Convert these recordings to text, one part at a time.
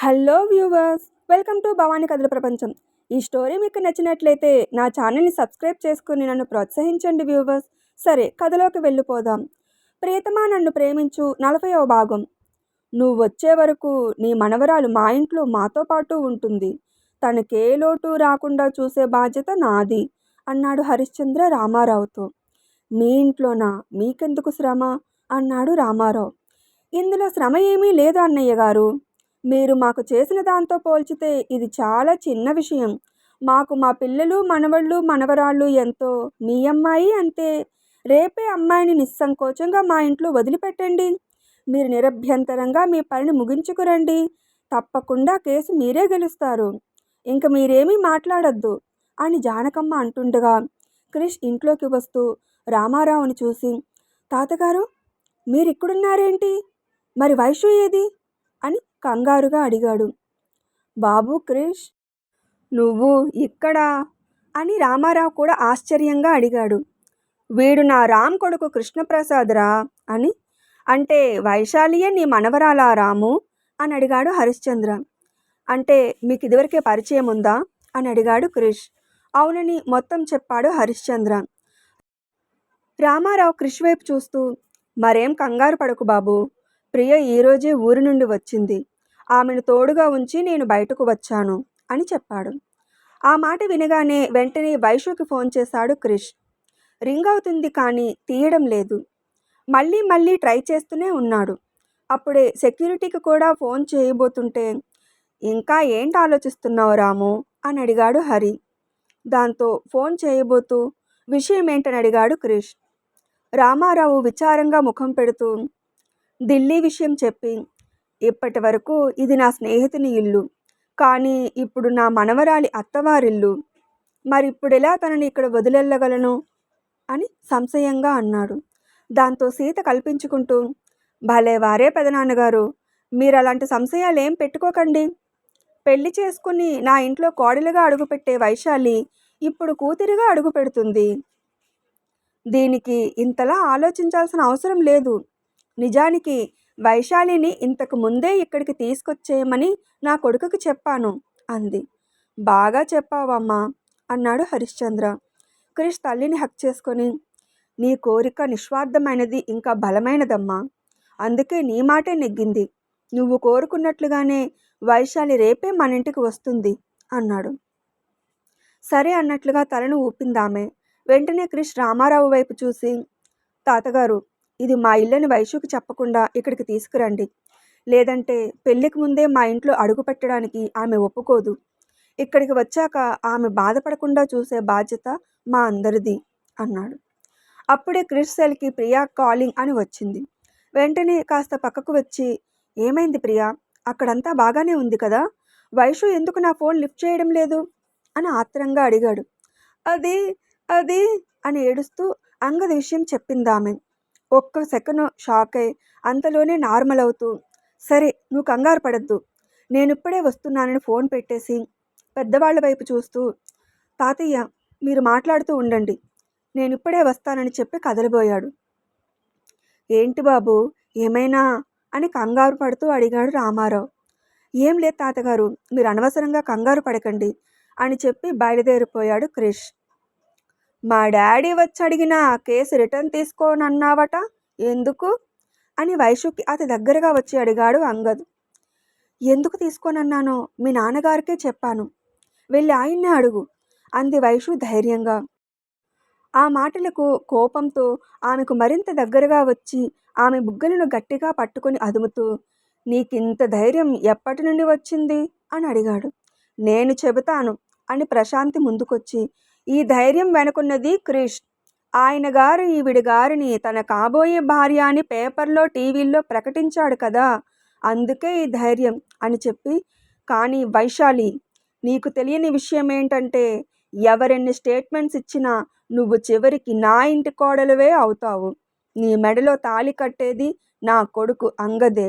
Hello viewers, welcome to Bhavani కథల ప్రపంచం. ఈ స్టోరీ మీకు నచ్చినట్లయితే నా ఛానల్ని సబ్స్క్రైబ్ చేసుకుని నన్ను ప్రోత్సహించండి వ్యూవర్స్. సరే, కథలోకి వెళ్ళిపోదాం. ప్రియతమా నన్ను ప్రేమించు 40వ భాగం. నువ్వు వచ్చే వరకు నీ మనవరాలు మా ఇంట్లో మాతో పాటు ఉంటుంది. తనకే లోటు రాకుండా చూసే బాధ్యత నాది అన్నాడు హరిశ్చంద్ర రామారావుతో. మీ ఇంట్లోనా? మీకెందుకు శ్రమ అన్నాడు రామారావు. ఇందులో శ్రమ ఏమీ లేదు అన్నయ్య గారు. మీరు మాకు చేసిన దాంతో పోల్చితే ఇది చాలా చిన్న విషయం. మాకు మా పిల్లలు, మనవళ్ళు, మనవరాళ్ళు ఎంతో. మీ అమ్మాయి అంతే. రేపే అమ్మాయిని నిస్సంకోచంగా మా ఇంట్లో వదిలిపెట్టండి. మీరు నిరభ్యంతరంగా మీ పనిని ముగించుకురండి. తప్పకుండా కేసు మీరే గెలుస్తారు. ఇంక మీరేమీ మాట్లాడొద్దు అని జానకమ్మ అంటుండగా క్రిష్ ఇంట్లోకి వస్తూ రామారావుని చూసి, తాతగారు మీరిక్కడున్నారేంటి? మరి వైషు ఏది అని కంగారుగా అడిగాడు. బాబు క్రిష్, నువ్వు ఇక్కడా అని రామారావు కూడా ఆశ్చర్యంగా అడిగాడు. వీడు నా రామ్ కొడుకు కృష్ణప్రసాద్రా అని. అంటే వైశాలియే నీ మనవరాలా రాము అని అడిగాడు హరిశ్చంద్ర. అంటే మీకు ఇదివరకే పరిచయం ఉందా అని అడిగాడు క్రిష్. అవునని మొత్తం చెప్పాడు హరిశ్చంద్ర. రామారావు క్రిష్ వైపు చూస్తూ, మరేం కంగారు పడకు బాబు. ప్రియ ఈరోజే ఊరి నుండి వచ్చింది. ఆమెను తోడుగా ఉంచి నేను బయటకు వచ్చాను అని చెప్పాడు. ఆ మాట వినగానే వెంటనే వైషుకి ఫోన్ చేశాడు క్రిష్. రింగ్ అవుతుంది కానీ తీయడం లేదు. మళ్ళీ మళ్ళీ ట్రై చేస్తూనే ఉన్నాడు. అప్పుడే సెక్యూరిటీకి కూడా ఫోన్ చేయబోతుంటే, ఇంకా ఏంటి ఆలోచిస్తున్నావు రాము అని అడిగాడు హరి. దాంతో ఫోన్ చేయబోతూ విషయం ఏంటని అడిగాడు క్రిష్. రామారావు విచారంగా ముఖం పెడుతూ ఢిల్లీ విషయం చెప్పి, ఇప్పటి వరకు ఇది నా స్నేహితుని ఇల్లు, కానీ ఇప్పుడు నా మనవరాలి అత్తవారిల్లు. మరిప్పుడెలా తనని ఇక్కడ వదిలెళ్ళగలను అని సంశయంగా అన్నాడు. దాంతో సీత కల్పించుకుంటూ, భలే వారే పెదనాన్నగారు, మీరు అలాంటి సంశయాలేం పెట్టుకోకండి. పెళ్లి చేసుకుని నా ఇంట్లో కోడలుగా అడుగుపెట్టే వైశాలి ఇప్పుడు కూతురిగా అడుగు పెడుతుంది. దీనికి ఇంతలా ఆలోచించాల్సిన అవసరం లేదు. నిజానికి వైశాలిని ఇంతకు ముందే ఇక్కడికి తీసుకొచ్చేయమని నా కొడుకుకి చెప్పాను అంది. బాగా చెప్పావమ్మా అన్నాడు హరిశ్చంద్ర. క్రిష్ తల్లిని హక్ చేసుకొని, నీ కోరిక నిస్వార్థమైనది, ఇంకా బలమైనదమ్మా. అందుకే నీ మాటే నెగ్గింది. నువ్వు కోరుకున్నట్లుగానే వైశాలి రేపే మన ఇంటికి వస్తుంది అన్నాడు. సరే అన్నట్లుగా తలను ఊపిందామె. వెంటనే క్రిష్ రామారావు వైపు చూసి, తాతగారు, ఇది మా ఇల్లని వైషుకి చెప్పకుండా ఇక్కడికి తీసుకురండి. లేదంటే పెళ్ళికి ముందే మా ఇంట్లో అడుగు పెట్టడానికి ఆమె ఒప్పుకోదు. ఇక్కడికి వచ్చాక ఆమె బాధపడకుండా చూసే బాధ్యత మా అందరిది అన్నాడు. అప్పుడే క్రిష్ సెల్కి ప్రియా కాలింగ్ అని వచ్చింది. వెంటనే కాస్త పక్కకు వచ్చి, ఏమైంది ప్రియా? అక్కడంతా బాగానే ఉంది కదా? వైషు ఎందుకు నా ఫోన్ లిఫ్ట్ చేయడం లేదు అని ఆత్రంగా అడిగాడు. అది అది అని ఏడుస్తూ అంగది విషయం చెప్పిందామె. ఒక్క సెకను షాక్ అయి అంతలోనే నార్మల్ అవుతూ, సరే నువ్వు కంగారు పడద్దు, నేనిప్పుడే వస్తున్నానని ఫోన్ పెట్టేసి పెద్దవాళ్ళ వైపు చూస్తూ, తాతయ్య మీరు మాట్లాడుతూ ఉండండి, నేనిప్పుడే వస్తానని చెప్పి కదలబోయాడు. ఏంటి బాబు, ఏమైనా అని కంగారు పడుతూ అడిగాడు రామారావు. ఏం లేదు తాతగారు, మీరు అనవసరంగా కంగారు పడకండి అని చెప్పి బయలుదేరిపోయాడు క్రిష్. మా డాడీ వచ్చి అడిగిన కేసు రిటర్న్ తీసుకోనన్నావట, ఎందుకు అని వైషుకి అతి దగ్గరగా వచ్చి అడిగాడు అంగద్. ఎందుకు తీసుకోనన్నానో మీ నాన్నగారికే చెప్పాను, వెళ్ళి ఆయన్నే అడుగు అంది వైషు ధైర్యంగా. ఆ మాటలకు కోపంతో ఆమెకు మరింత దగ్గరగా వచ్చి ఆమె బుగ్గలను గట్టిగా పట్టుకొని అదుముతూ, నీకింత ధైర్యం ఎప్పటి నుండి వచ్చింది అని అడిగాడు. నేను చెబుతాను అని ప్రశాంతి ముందుకొచ్చి, ఈ ధైర్యం వెనుకున్నది క్రిష్. ఆయన గారు ఈవిడి గారిని తన కాబోయే భార్య అని పేపర్లో టీవీల్లో ప్రకటించాడు కదా, అందుకే ఈ ధైర్యం అని చెప్పి, కానీ వైశాలి, నీకు తెలియని విషయం ఏంటంటే ఎవరెన్ని స్టేట్మెంట్స్ ఇచ్చినా నువ్వు చివరికి నా ఇంటి కోడలువే అవుతావు. నీ మెడలో తాళి కట్టేది నా కొడుకు అంగదే.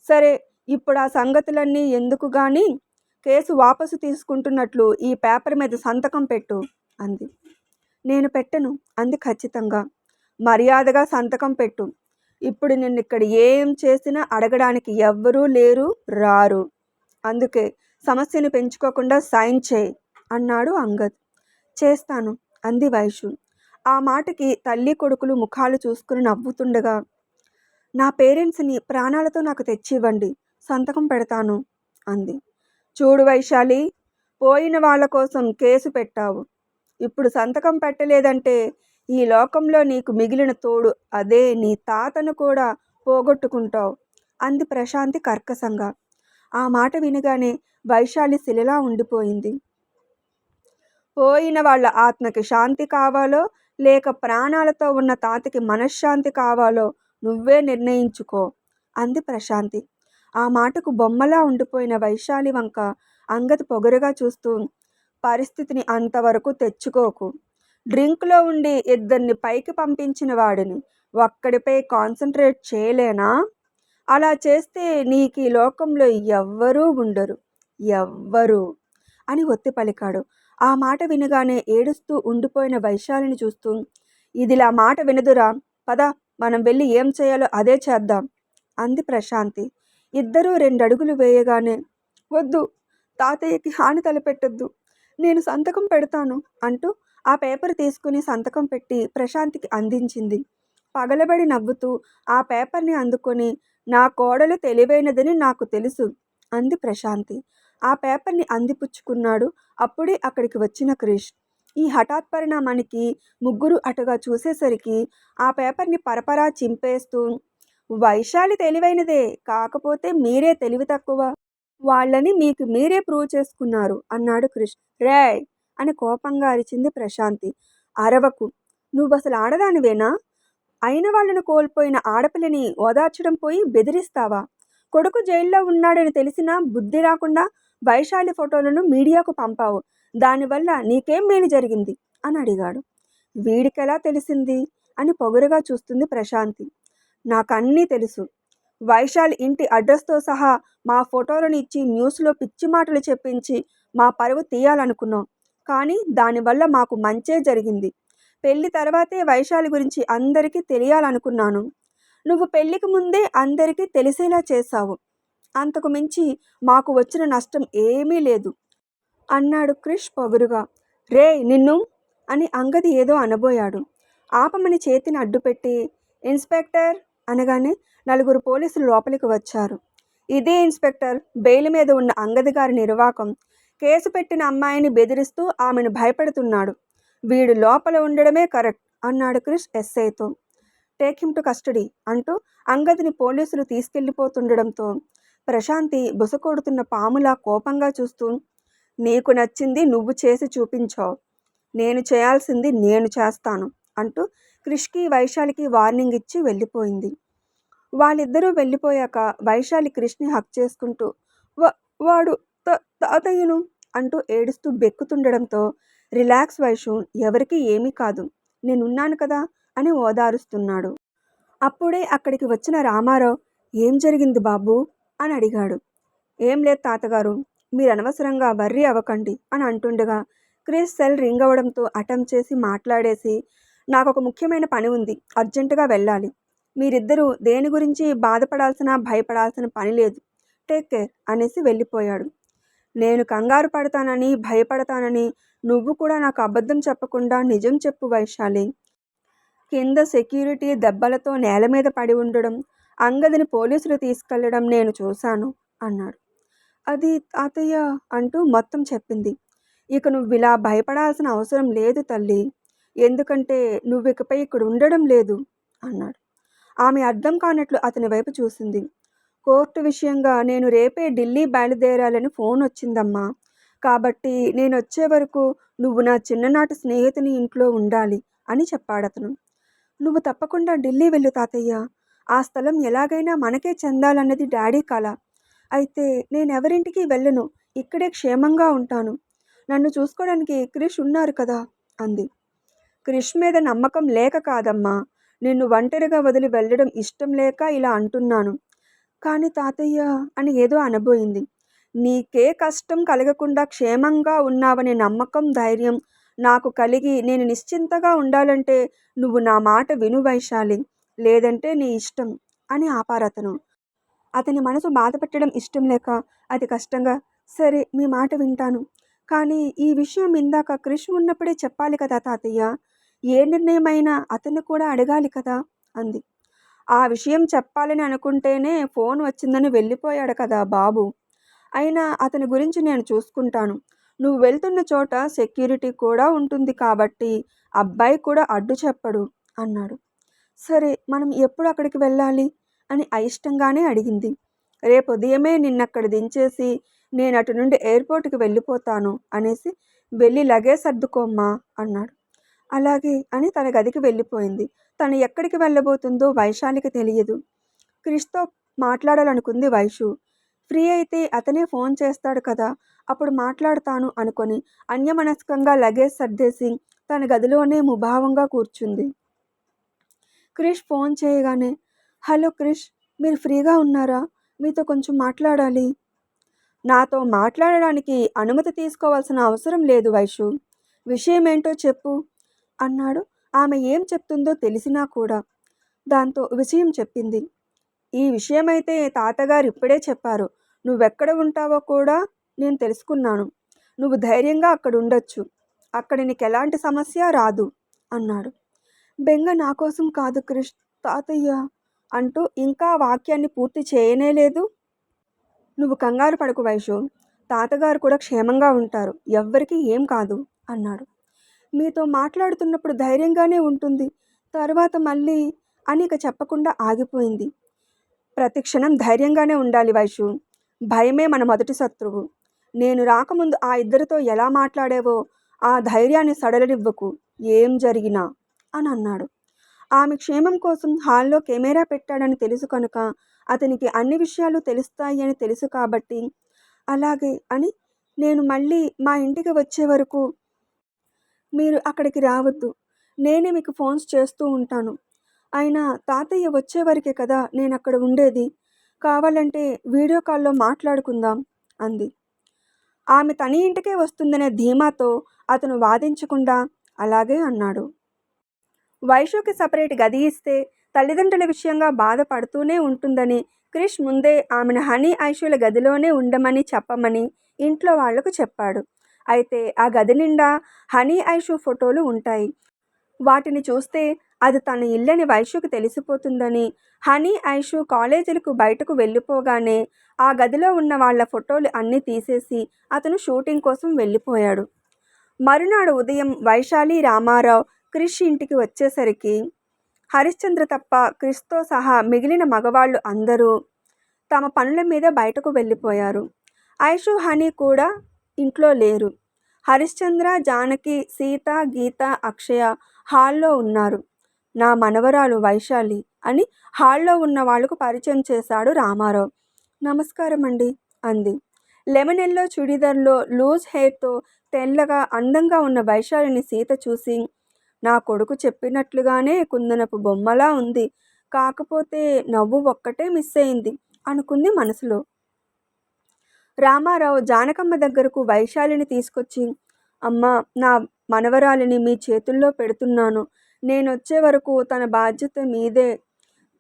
సరే, ఇప్పుడు ఆ సంగతులన్నీ ఎందుకు గాని కేసు వాపసు తీసుకుంటున్నట్లు ఈ పేపర్ మీద సంతకం పెట్టు అంది. నేను పెట్టను అంది ఖచ్చితంగా. మర్యాదగా సంతకం పెట్టు. ఇప్పుడు నిన్ను ఇక్కడ ఏం చేసినా అడగడానికి ఎవ్వరూ లేరు, రారు అందుకే సమస్యను పెంచుకోకుండా సైన్ చేయి అన్నాడు అంగద్. చేస్తాను అంది వైషు. ఆ మాటకి తల్లి కొడుకులు ముఖాలు చూసుకుని నవ్వుతుండగా, నా పేరెంట్స్ని ప్రాణాలతో నాకు తెచ్చివ్వండి, సంతకం పెడతాను అంది. చూడు వైశాలి, పోయిన వాళ్ళ కోసం కేసు పెట్టావు. ఇప్పుడు సంతకం పెట్టలేదంటే ఈ లోకంలో నీకు మిగిలిన తోడు అదే నీ తాతను కూడా పోగొట్టుకుంటావు అంది ప్రశాంతి కర్కశంగా. ఆ మాట వినగానే వైశాలి శిలలా ఉండిపోయింది. పోయిన వాళ్ళ ఆత్మకి శాంతి కావాలో లేక ప్రాణాలతో ఉన్న తాతకి మనశ్శాంతి కావాలో నువ్వే నిర్ణయించుకో అంది ప్రశాంతి. ఆ మాటకు బొమ్మలా ఉండిపోయిన వైశాలి వంక అంగద్ పొగరుగా చూస్తూ, పరిస్థితిని అంతవరకు తెచ్చుకోకు. డ్రింక్లో ఉండి ఇద్దరిని పైకి పంపించిన వాడిని ఒక్కడిపై కాన్సన్ట్రేట్ చేయలేనా? అలా చేస్తే నీకు ఈ లోకంలో ఎవ్వరూ ఉండరు, ఎవ్వరూ అని ఒత్తి పలికాడు. ఆ మాట వినగానే ఏడుస్తూ ఉండిపోయిన వైశాలిని చూస్తూ, ఇదిలా మాట వినదురా, పద మనం వెళ్ళి ఏం చేయాలో అదే చేద్దాం అంది ప్రశాంతి. ఇద్దరూ 2 అడుగులు వేయగానే, వద్దు, తాతయ్యకి హాని తలపెట్టొద్దు, నేను సంతకం పెడతాను అంటూ ఆ పేపర్ తీసుకుని సంతకం పెట్టి ప్రశాంతికి అందించింది. పగలబడి నవ్వుతూ ఆ పేపర్ని అందుకొని, నా కోడలు తెలివైనదని నాకు తెలుసు అంది ప్రశాంతి. ఆ పేపర్ని అందిపుచ్చుకున్నాడు. అప్పుడే అక్కడికి వచ్చిన క్రిష్. ఈ హఠాత్ పరిణామానికి ముగ్గురు అటుగా చూసేసరికి ఆ పేపర్ని పరపరా చింపేస్తూ, వైశాలి తెలివైనదే, కాకపోతే మీరే తెలివి తక్కువ వాళ్ళని మీకు మీరే ప్రూవ్ చేసుకున్నారు అన్నాడు క్రిష్. రేయ్ అని కోపంగా అరిచింది ప్రశాంతి. అరవకు, నువ్వసలు ఆడదానివేనా? అయిన వాళ్ళను కోల్పోయిన ఆడపిల్లని ఓదార్చడం పోయి బెదిరిస్తావా? కొడుకు జైల్లో ఉన్నాడని తెలిసినా బుద్ధి రాకుండా వైశాలి ఫోటోలను మీడియాకు పంపావు. దానివల్ల నీకేం మేలు జరిగింది అని అడిగాడు. వీడికెలా తెలిసింది అని పొగరుగా చూస్తుంది ప్రశాంతి. నాకన్నీ తెలుసు. వైశాలి ఇంటి అడ్రస్తో సహా మా ఫోటోలను ఇచ్చి న్యూస్లో పిచ్చి మాటలు చెప్పించి మా పరువు తీయాలనుకున్నాం. కానీ దానివల్ల మాకు మంచే జరిగింది. పెళ్లి తర్వాతే వైశాలి గురించి అందరికీ తెలియాలనుకున్నాను. నువ్వు పెళ్లికి ముందే అందరికీ తెలిసేలా చేశావు. అంతకు మించి మాకు వచ్చిన నష్టం ఏమీ లేదు అన్నాడు క్రిష్ పొగరుగా. రే నిన్ను అని అంగది ఏదో అనబోయాడు. ఆపమని చేతిని అడ్డుపెట్టి, ఇన్స్పెక్టర్ అనగానే 4 పోలీసులు లోపలికి వచ్చారు. ఇదే ఇన్స్పెక్టర్ బెయిల్ మీద ఉన్న అంగది గారి నిర్వాకం. కేసు పెట్టిన అమ్మాయిని బెదిరిస్తూ ఆమెను భయపెడుతున్నాడు. వీడు లోపల ఉండడమే కరెక్ట్ అన్నాడు క్రిష్ ఎస్ఐతో. టేక్ హిమ్ టు కస్టడీ అంటూ అంగదిని పోలీసులు తీసుకెళ్లిపోతుండడంతో ప్రశాంతి బుసకొడుతున్న పాములా కోపంగా చూస్తూ, నీకు నచ్చింది నువ్వు చేసి చూపించావు, నేను చేయాల్సింది నేను చేస్తాను అంటూ క్రిష్కి వైశాలికి వార్నింగ్ ఇచ్చి వెళ్ళిపోయింది. వాళ్ళిద్దరూ వెళ్ళిపోయాక వైశాలి క్రిష్ని హక్ చేసుకుంటూ, వాడు తాతయ్యను అంటూ ఏడుస్తూ బెక్కుతుండడంతో, రిలాక్స్ వైషు, ఎవరికీ ఏమీ కాదు, నేనున్నాను కదా అని ఓదారుస్తున్నాడు. అప్పుడే అక్కడికి వచ్చిన రామారావు, ఏం జరిగింది బాబు అని అడిగాడు. ఏం లేదు తాతగారు, మీరు అనవసరంగా వర్రీ అవ్వకండి అని అంటుండగా క్రిష్ సెల్ రింగ్ అవ్వడంతో అటెంప్ట్ చేసి మాట్లాడేసి, నాకు ఒక ముఖ్యమైన పని ఉంది, అర్జెంటుగా వెళ్ళాలి. మీరిద్దరూ దేని గురించి బాధపడాల్సిన భయపడాల్సిన పని లేదు, టేక్ కేర్ అనేసి వెళ్ళిపోయాడు. నేను కంగారు పడతానని భయపడతానని నువ్వు కూడా నాకు అబద్ధం చెప్పకుండా నిజం చెప్పు వైశాలి. కింద సెక్యూరిటీ దెబ్బలతో నేల మీద పడి ఉండడం, అంగదిని పోలీసులు తీసుకెళ్లడం నేను చూశాను అన్నాడు. అది తాతయ్య అంటూ మొత్తం చెప్పింది. ఇక నువ్వు ఇలా భయపడాల్సిన అవసరం లేదు తల్లి, ఎందుకంటే నువ్వు ఇకపై ఇక్కడ ఉండడం లేదు అన్నాడు. ఆమె అర్థం కానట్లు అతని వైపు చూసింది. కోర్టు విషయంగా నేను రేపే ఢిల్లీ బయలుదేరాలని ఫోన్ వచ్చిందమ్మా, కాబట్టి నేను వచ్చే వరకు నువ్వు నా చిన్ననాటి స్నేహితుని ఇంట్లో ఉండాలి అని చెప్పాడతను. నువ్వు తప్పకుండా ఢిల్లీ వెళ్ళు తాతయ్య, ఆ స్థలం ఎలాగైనా మనకే చెందాలన్నది డాడీ కల. అయితే నేనెవరింటికి వెళ్ళను, ఇక్కడే క్షేమంగా ఉంటాను. నన్ను చూసుకోవడానికి క్రిష్ ఉన్నారు కదా అంది. క్రిష్ మీద నమ్మకం లేక కాదమ్మా, నిన్ను ఒంటరిగా వదిలి వెళ్ళడం ఇష్టం లేక ఇలా అంటున్నాను. కానీ తాతయ్య అని ఏదో అనబోయింది. నీకే కష్టం కలగకుండా క్షేమంగా ఉన్నావనే నమ్మకం ధైర్యం నాకు కలిగి నేను నిశ్చింతగా ఉండాలంటే నువ్వు నా మాట విను వైశాలి, లేదంటే నీ ఇష్టం అని ఆపారతను. అతని మనసు బాధ పెట్టడం ఇష్టం లేక అతి కష్టంగా, సరే మీ మాట వింటాను. కానీ ఈ విషయం ఇందాక క్రిష్ ఉన్నప్పుడే చెప్పాలి కదా తాతయ్య. ఏ నిర్ణయమైనా అతన్ని కూడా అడగాలి కదా అంది. ఆ విషయం చెప్పాలని అనుకుంటేనే ఫోన్ వచ్చిందని వెళ్ళిపోయాడు కదా బాబు. అయినా అతని గురించి నేను చూసుకుంటాను. నువ్వు వెళ్తున్న చోట సెక్యూరిటీ కూడా ఉంటుంది కాబట్టి అబ్బాయి కూడా అడ్డు చెప్పడు అన్నాడు. సరే మనం ఎప్పుడు అక్కడికి వెళ్ళాలి అని అయిష్టంగానే అడిగింది. రేపు ఉదయమే నిన్నక్కడ దించేసి నేను అటు నుండి ఎయిర్పోర్ట్కి వెళ్ళిపోతాను అనేసి వెళ్ళి లగేజ్ సర్దుకోమ్మా అన్నాడు. అలాగే అని తన గదికి వెళ్ళిపోయింది. తను ఎక్కడికి వెళ్ళబోతుందో వైశాలికి తెలియదు. క్రిష్తో మాట్లాడాలనుకుంది వైషు. ఫ్రీ అయితే అతనే ఫోన్ చేస్తాడు కదా, అప్పుడు మాట్లాడతాను అనుకొని అన్యమనస్కంగా లగేజ్ సర్దేసి తన గదిలోనే ముభావంగా కూర్చుంది. క్రిష్ ఫోన్ చేయగానే, హలో క్రిష్, మీరు ఫ్రీగా ఉన్నారా? మీతో కొంచెం మాట్లాడాలి. నాతో మాట్లాడడానికి అనుమతి తీసుకోవాల్సిన అవసరం లేదు వైషు. విషయమేంటో చెప్పు అన్నాడు. ఆమె ఏం చెప్తుందో తెలిసినా కూడా. దాంతో విషయం చెప్పింది. ఈ విషయమైతే తాతగారు ఇప్పుడే చెప్పారు. నువ్వెక్కడ ఉంటావో కూడా నేను తెలుసుకున్నాను. నువ్వు ధైర్యంగా అక్కడ ఉండొచ్చు. అక్కడ నీకెలాంటి సమస్య రాదు అన్నాడు. బెంగ నా కోసం కాదు క్రిష్, తాతయ్య అంటూ ఇంకా వాక్యాన్ని పూర్తి చేయనేలేదు. నువ్వు కంగారు పడకు వైషు, తాతగారు కూడా క్షేమంగా ఉంటారు. ఎవ్వరికీ ఏం కాదు అన్నాడు. మీతో మాట్లాడుతున్నప్పుడు ధైర్యంగానే ఉంటుంది, తర్వాత మళ్ళీ అని ఇక చెప్పకుండా ఆగిపోయింది. ప్రతి క్షణం ధైర్యంగానే ఉండాలి వైషు. భయమే మన మొదటి శత్రువు. నేను రాకముందు ఆ ఇద్దరితో ఎలా మాట్లాడేవో ఆ ధైర్యాన్ని సడలనివ్వకు, ఏం జరిగినా అని అన్నాడు. ఆమె క్షేమం కోసం హాల్లో కెమెరా పెట్టాడని తెలుసు కనుక అతనికి అన్ని విషయాలు తెలుస్తాయి అని తెలుసు కాబట్టి అలాగే అని నేను మళ్ళీ మా ఇంటికి వచ్చే వరకు మీరు అక్కడికి రావద్దు. నేనే మీకు ఫోన్స్ చేస్తూ ఉంటాను. అయినా తాతయ్య వచ్చే వరకే కదా నేను అక్కడ ఉండేది. కావాలంటే వీడియో కాల్లో మాట్లాడుకుందాం అంది. ఆమె తన ఇంటికే వస్తుందనే ధీమాతో అతను వాదించకుండా అలాగే అన్నాడు. వైషుకి సపరేట్ గది ఇస్తే తల్లిదండ్రుల విషయంగా బాధపడుతూనే ఉంటుందని క్రిష్ ముందే ఆమెను హనీ ఐషుల గదిలోనే ఉండమని చెప్పమని ఇంట్లో వాళ్లకు చెప్పాడు. అయితే ఆ గది నిండా హనీ ఐషు ఫోటోలు ఉంటాయి. వాటిని చూస్తే అది తన ఇల్లని వైషుకి తెలిసిపోతుందని హనీ ఐషు కాలేజీలకు బయటకు వెళ్ళిపోగానే ఆ గదిలో ఉన్న వాళ్ళ ఫోటోలు అన్నీ తీసేసి అతను షూటింగ్ కోసం వెళ్ళిపోయాడు. మరునాడు ఉదయం వైశాలి, రామారావు క్రిష్ ఇంటికి వచ్చేసరికి హరిశ్చంద్ర తప్ప క్రిష్తో సహా మిగిలిన మగవాళ్ళు అందరూ తమ పనుల మీద బయటకు వెళ్ళిపోయారు. ఐషు, హనీ కూడా ఇంట్లో లేరు. హరిశ్చంద్ర, జానకి, సీత, గీత, అక్షయ హాల్లో ఉన్నారు. నా మనవరాలు వైశాలి అని హాల్లో ఉన్న వాళ్లకు పరిచయం చేశాడు రామారావు. నమస్కారం అండి అంది. లెమన్ ఎల్లో చుడీదార్లో లూజ్ హెయిర్తో తెల్లగా అందంగా ఉన్న వైశాలిని సీత చూసి, నా కొడుకు చెప్పినట్లుగానే కుందనపు బొమ్మలా ఉంది, కాకపోతే నవ్వు ఒక్కటే మిస్ అయింది అనుకుంది మనసులో. రామారావు జానకమ్మ దగ్గరకు వైశాలిని తీసుకొచ్చి, అమ్మ, నా మనవరాలిని మీ చేతుల్లో పెడుతున్నాను. నేనొచ్చే వరకు తన బాధ్యత మీదే.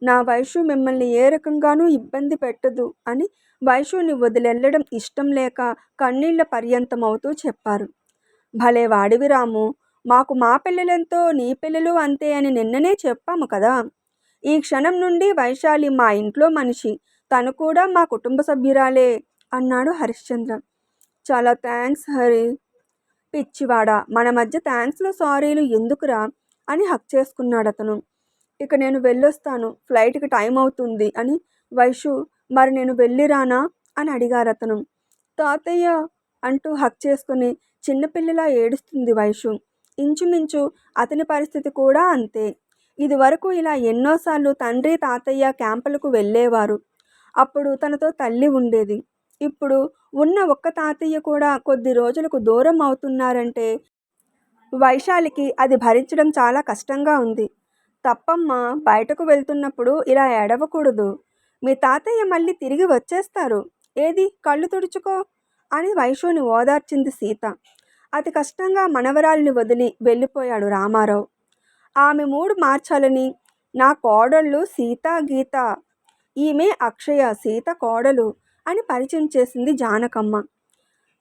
నా వైషు మిమ్మల్ని ఏ రకంగానూ ఇబ్బంది పెట్టదు అని వైషుని వదిలెళ్ళడం ఇష్టం లేక కన్నీళ్ల పర్యంతమవుతూ చెప్పారు. భలే వాడివి రాము, మాకు మా పిల్లలెంతో నీ పిల్లలు అంతే అని నిన్ననే చెప్పాము కదా. ఈ క్షణం నుండి వైశాలి మా ఇంట్లో మనిషి, తను కూడా మా కుటుంబ సభ్యురాలే అన్నాడు హరిశ్చంద్ర. చాలా థ్యాంక్స్ హరి. పిచ్చివాడా, మన మధ్య థ్యాంక్స్లో సారీలు ఎందుకురా అని హక్ చేసుకున్నాడు అతను. ఇక నేను వెళ్ళొస్తాను, ఫ్లైట్కి టైం అవుతుంది అని. వైషు, మరి నేను వెళ్ళిరానా అని అడిగారు అతను. తాతయ్య అంటూ హక్ చేసుకుని చిన్నపిల్లలా ఏడుస్తుంది వైషు. ఇంచుమించు అతని పరిస్థితి కూడా అంతే. ఇది వరకు ఇలా ఎన్నోసార్లు తండ్రి, తాతయ్య క్యాంపులకు వెళ్ళేవారు. అప్పుడు తనతో తల్లి ఉండేది. ఇప్పుడు ఉన్న ఒక్క తాతయ్య కూడా కొద్ది రోజులకు దూరం అవుతున్నారంటే వైశాలికి అది భరించడం చాలా కష్టంగా ఉంది. తప్పమ్మా, బయటకు వెళ్తున్నప్పుడు ఇలా ఏడవకూడదు. మీ తాతయ్య మళ్ళీ తిరిగి వచ్చేస్తారు. ఏది, కళ్ళు తుడుచుకో అని వైషుని ఓదార్చింది సీత. అతి కష్టంగా మనవరాలిని వదిలి వెళ్ళిపోయాడు రామారావు. ఆమె మూడు మార్చాలని, నా కోడళ్ళు సీత, గీత ఈమె అక్షయ, సీత కోడలు అని పరిచయం చేసింది జానకమ్మ.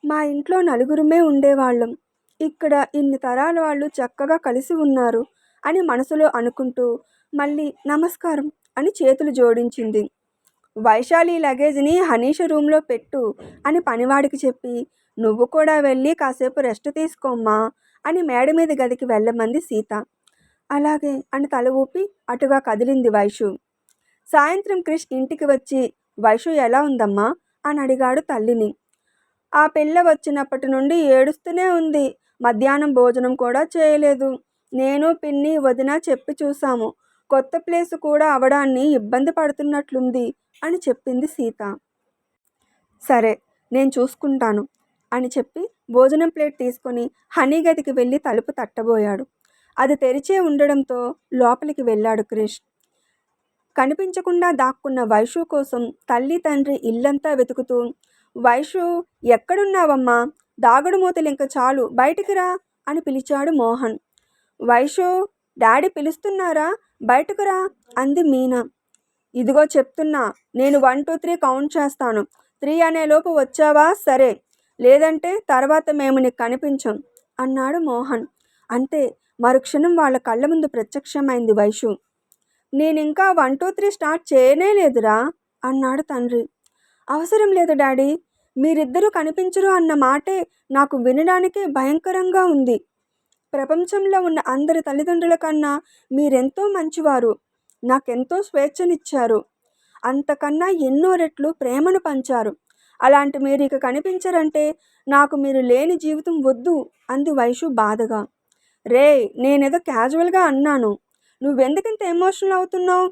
మా ఇంట్లో నలుగురమే ఉండేవాళ్ళం. ఇక్కడ ఇన్ని తరాల వాళ్ళు చక్కగా కలిసి ఉన్నారు అని మనసులో అనుకుంటూ మళ్ళీ నమస్కారం అని చేతులు జోడించింది. వైశాలి లగేజ్ని హనీష రూమ్లో పెట్టు అని పనివాడికి చెప్పి, నువ్వు కూడా వెళ్ళి కాసేపు రెస్ట్ తీసుకోమ్మా అని మేడ మీద గదికి వెళ్ళమంది సీత. అలాగే అని తల ఊపి అటుగా కదిలింది వైషు. సాయంత్రం క్రిష్ ఇంటికి వచ్చి, వైషు ఎలా ఉందమ్మా అని అడిగాడు తల్లిని. ఆ పిల్ల వచ్చినప్పటి నుండి ఏడుస్తూనే ఉంది. మధ్యాహ్నం భోజనం కూడా చేయలేదు. నేను, పిన్ని, వదిన చెప్పి చూసాము. కొత్త ప్లేసు కూడా అవడాన్ని ఇబ్బంది పడుతున్నట్లుంది అని చెప్పింది సీత. సరే, నేను చూసుకుంటాను అని చెప్పి భోజనం ప్లేట్ తీసుకొని హనీ గదికి వెళ్ళి తలుపు తట్టబోయాడు. అది తెరిచే ఉండడంతో లోపలికి వెళ్ళాడు క్రిష్. కనిపించకుండా దాక్కున్న వైషు కోసం తల్లి తండ్రి ఇల్లంతా వెతుకుతూ, వైషు ఎక్కడున్నావమ్మా, దాగుడు మూతలు ఇంక చాలు, బయటికి రా అని పిలిచాడు మోహన్. వైషు, డాడీ పిలుస్తున్నారా, బయటకు రా అంది మీనా. ఇదిగో చెప్తున్నా, నేను 1 2 3 కౌంట్ చేస్తాను. 3 అనేలోపు వచ్చావా సరే, లేదంటే తర్వాత మేము నీకు కనిపించం అన్నాడు మోహన్. అంతే, మరుక్షణం వాళ్ళ కళ్ళ ముందు ప్రత్యక్షమైంది వైషు. నేనింకా 1 2 3 స్టార్ట్ చేయనే లేదురా అన్నాడు తండ్రి. అవసరం లేదు డాడీ, మీరిద్దరూ కనిపించరు అన్న మాటే నాకు వినడానికే భయంకరంగా ఉంది. ప్రపంచంలో ఉన్న అందరి తల్లిదండ్రుల కన్నా మీరెంతో మంచివారు. నాకెంతో స్వేచ్ఛనిచ్చారు. అంతకన్నా ఎన్నో రెట్లు ప్రేమను పంచారు. అలాంటి మీరు ఇక కనిపించరంటే నాకు మీరు లేని జీవితం వద్దు అంది వైషు బాధగా. రే, నేనేదో క్యాజువల్గా అన్నాను. నువ్వెందుకింత ఎమోషనల్ అవుతున్నావు?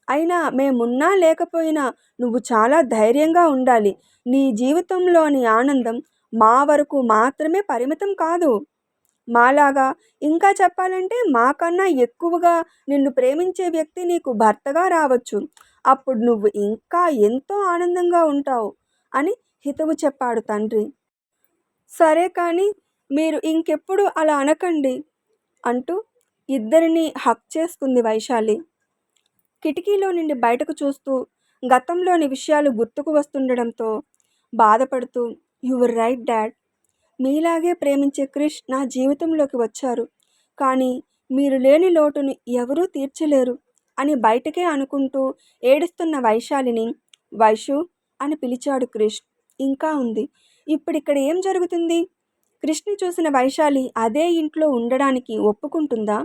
అయినా మేమున్నా లేకపోయినా నువ్వు చాలా ధైర్యంగా ఉండాలి. నీ జీవితంలోని ఆనందం మా వరకు మాత్రమే పరిమితం కాదు. మాలాగా, ఇంకా చెప్పాలంటే మాకన్నా ఎక్కువగా నిన్ను ప్రేమించే వ్యక్తి నీకు భర్తగా రావచ్చు. అప్పుడు నువ్వు ఇంకా ఎంతో ఆనందంగా ఉంటావు అని హితవు చెప్పాడు తండ్రి. సరే కానీ మీరు ఇంకెప్పుడు అలా అనకండి అంటూ ఇద్దరిని హక్ చేసుకుంది వైశాలి. కిటికీలో నుండి బయటకు చూస్తూ గతంలోని విషయాలు గుర్తుకు వస్తుండడంతో బాధపడుతూ, యువర్ రైట్ డాడ్, మీలాగే ప్రేమించే క్రిష్ నా జీవితంలోకి వచ్చారు. కానీ మీరు లేని లోటుని ఎవరూ తీర్చలేరు అని బయటకే అనుకుంటూ ఏడుస్తున్న వైశాలిని వైషు అని పిలిచాడు క్రిష్. ఇంకా ఉంది. ఇప్పుడిక్కడ ఏం జరుగుతుంది? క్రిష్ని చూసిన వైశాలి అదే ఇంట్లో ఉండడానికి ఒప్పుకుంటుందా?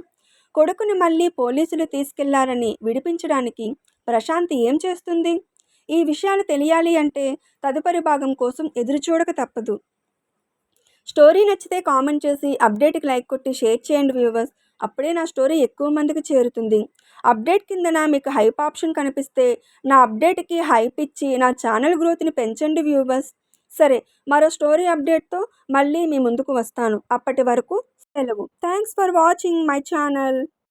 కొడుకుని మళ్ళీ పోలీసులు తీసుకెళ్లారని విడిపించడానికి ప్రశాంతి ఏం చేస్తుంది? ఈ విషయాలు తెలియాలి అంటే తదుపరి భాగం కోసం ఎదురుచూడక తప్పదు. స్టోరీ నచ్చితే కామెంట్ చేసి అప్డేట్కి లైక్ కొట్టి షేర్ చేయండి వ్యూవర్స్. అప్పుడే నా స్టోరీ ఎక్కువ మందికి చేరుతుంది. అప్డేట్ కిందన మీకు హైప్ ఆప్షన్ కనిపిస్తే నా అప్డేట్కి హైప్ ఇచ్చి నా ఛానల్ గ్రోత్ని పెంచండి వ్యూవర్స్. సరే, మరో స్టోరీ అప్డేట్తో మళ్ళీ మీ ముందుకు వస్తాను. అప్పటి వరకు సెలవు. Thanks for watching my channel.